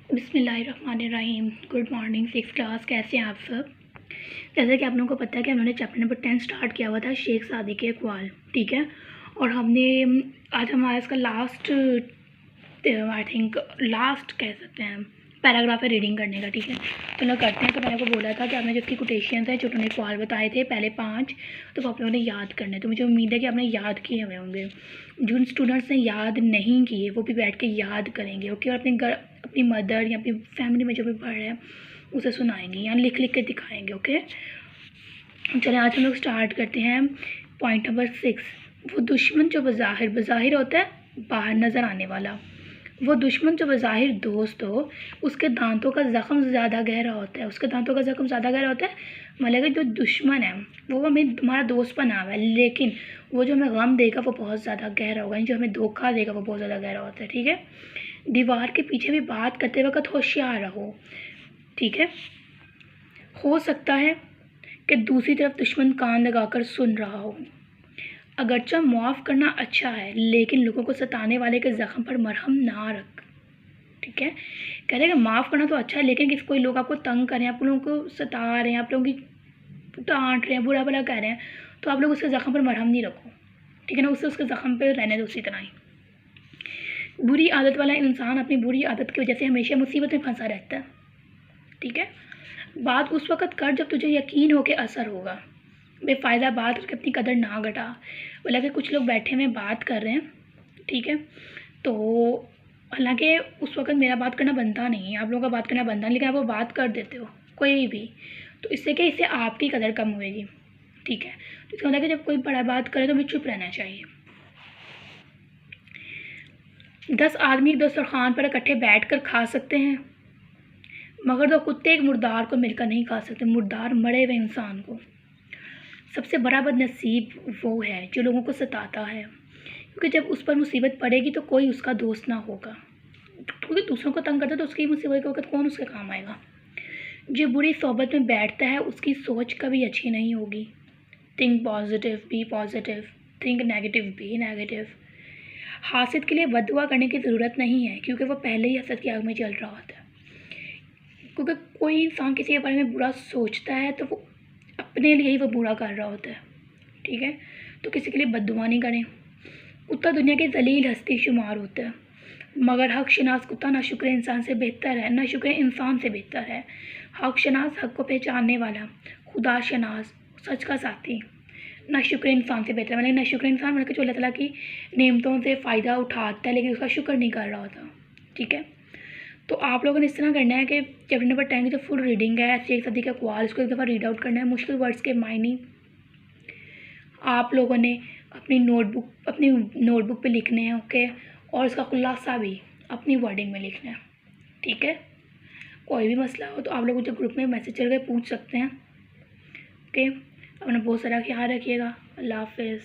बिस्मिल्लाहिर्रहमानिर्रहीम। Good morning six class, कैसे हैं आप सब। जैसे कि आप लोगों को पता है कि हमने चैप्टर नंबर 10 स्टार्ट किया हुआ था, शेख सादी के अक़वाल, ठीक है। और हमने आज हमारा इसका लास्ट आई थिंक लास्ट कह सकते हैं पैराग्राफ है रीडिंग करने का, ठीक है। तो लोग करते हैं। तो मैंने आपको बोला था कि आपने जिसकी कोटेशंस हैं, जो उन्होंने अक़वाल बताए थे पहले 5, तो आप लोगों ने याद करने। तो मुझे उम्मीद है कि आपने याद किए हुए होंगे। जिन स्टूडेंट्स ने याद नहीं किए वो भी बैठ के याद करेंगे, ओके। और अपनी मदर या अपनी फैमिली में जो भी पढ़ रहे हैं उसे सुनाएंगे या लिख लिख के दिखाएंगे, ओके। चलिए आज हम लोग स्टार्ट करते हैं। पॉइंट नंबर 6, वो दुश्मन जो बज़ाहिर होता है बाहर नज़र आने वाला, वो दुश्मन जो बज़ाहिर दोस्त हो उसके दांतों का ज़ख़म ज़्यादा गहरा होता है। उसके दांतों का ज़ख़म ज़्यादा गहरा होता है, मतलब कि जो दुश्मन है वो हमें हमारा दोस्त बना हुआ है, लेकिन वो जो हमें गम देगा वो बहुत ज़्यादा गहरा होगा, जो हमें धोखा देगा वो बहुत ज़्यादा गहरा होता है, ठीक है। दीवार के पीछे भी बात करते वक्त होशियार रहो, ठीक है। हो सकता है कि दूसरी तरफ दुश्मन कान लगाकर सुन रहा हो। अगरचा माफ़ करना अच्छा है, लेकिन लोगों को सताने वाले के ज़ख़म पर मरहम ना रख, ठीक है। कह रहे हैं कि माफ़ करना तो अच्छा है, लेकिन किसी कोई लोग आपको तंग कर रहे हैं, आप लोगों को सता रहे हैं, आप लोगों की डांट रहे हैं, बुरा भला कह रहे हैं, तो आप लोग उसके ज़ख़म पर मरहम नहीं रखो, ठीक है ना। उसके ज़ख़म पर रहने दो उसी तरह ही। बुरी आदत वाला इंसान अपनी बुरी आदत की वजह से हमेशा मुसीबत में फंसा रहता है, ठीक है। बात उस वक़्त कर जब तुझे यकीन हो के असर होगा। बेफ़ायदा बात करके अपनी कदर ना घटा। बोला कि कुछ लोग बैठे हुए बात कर रहे हैं, ठीक है। तो हालांकि उस वक़्त मेरा बात करना बनता नहीं है, आप लोगों का बात करना बनता है, लेकिन आप वो बात कर देते हो कोई भी, तो इससे क्या, इससे आपकी कदर कम होएगी, ठीक है। तो इसका मतलब कि जब कोई बड़ा बात करे तो हमें चुप रहना चाहिए। 10 आदमी एक दस्तरखान पर इकट्ठे बैठकर खा सकते हैं, मगर 2 कुत्ते एक मुर्दार को मिलकर नहीं खा सकते, मुर्दार मरे हुए इंसान को। सबसे बड़ा बदनसीब वो है जो लोगों को सताता है, क्योंकि जब उस पर मुसीबत पड़ेगी तो कोई उसका दोस्त ना होगा, क्योंकि दूसरों को तंग करता है तो उसकी मुसीबत के वक्त कौन उसके काम आएगा। जो बुरी सोबत में बैठता है उसकी सोच कभी अच्छी नहीं होगी। Think positive, be positive, think negative, be negative. हासिद के लिए बददुआ करने की ज़रूरत नहीं है, क्योंकि वो पहले ही हसद की आग में जल रहा होता है। क्योंकि कोई इंसान किसी के बारे में बुरा सोचता है तो वो अपने लिए ही वो बुरा कर रहा होता है, ठीक है। तो किसी के लिए बददुआ नहीं करें। कुत्ता दुनिया के जलील हस्ती शुमार होता है, मगर हक शनास कुत्ता ना शुक्र इंसान से बेहतर है, ना शुक्र इंसान से बेहतर है। हक शनास हक को पहचानने वाला, खुदा शनास सच का साथी, ना शुक्र इंसान से बेहतर है। मतलब ना शुक्र इंसान मतलब कि जो अल्लाह ताला की नेमतों से फ़ायदा उठाता है लेकिन उसका शुक्र नहीं कर रहा होता, ठीक है। तो आप लोगों ने इस तरह करना है कि चैप्टर नंबर 10 की जो फुल रीडिंग है शेख सादी के अक़वाल, इसको एक दफ़ा रीड आउट करना है। मुश्किल वर्ड्स के मायने आप लोगों ने अपनी नोटबुक पे लिखने हैं, ओके। और इसका खुलासा भी अपनी वर्डिंग में लिखना है, ठीक है। कोई भी मसला हो तो आप लोग मुझे ग्रुप में मैसेज करके पूछ सकते हैं, ओके। अपना बहुत सारा ख्याल रखिएगा। अल्लाह हाफ़िज़।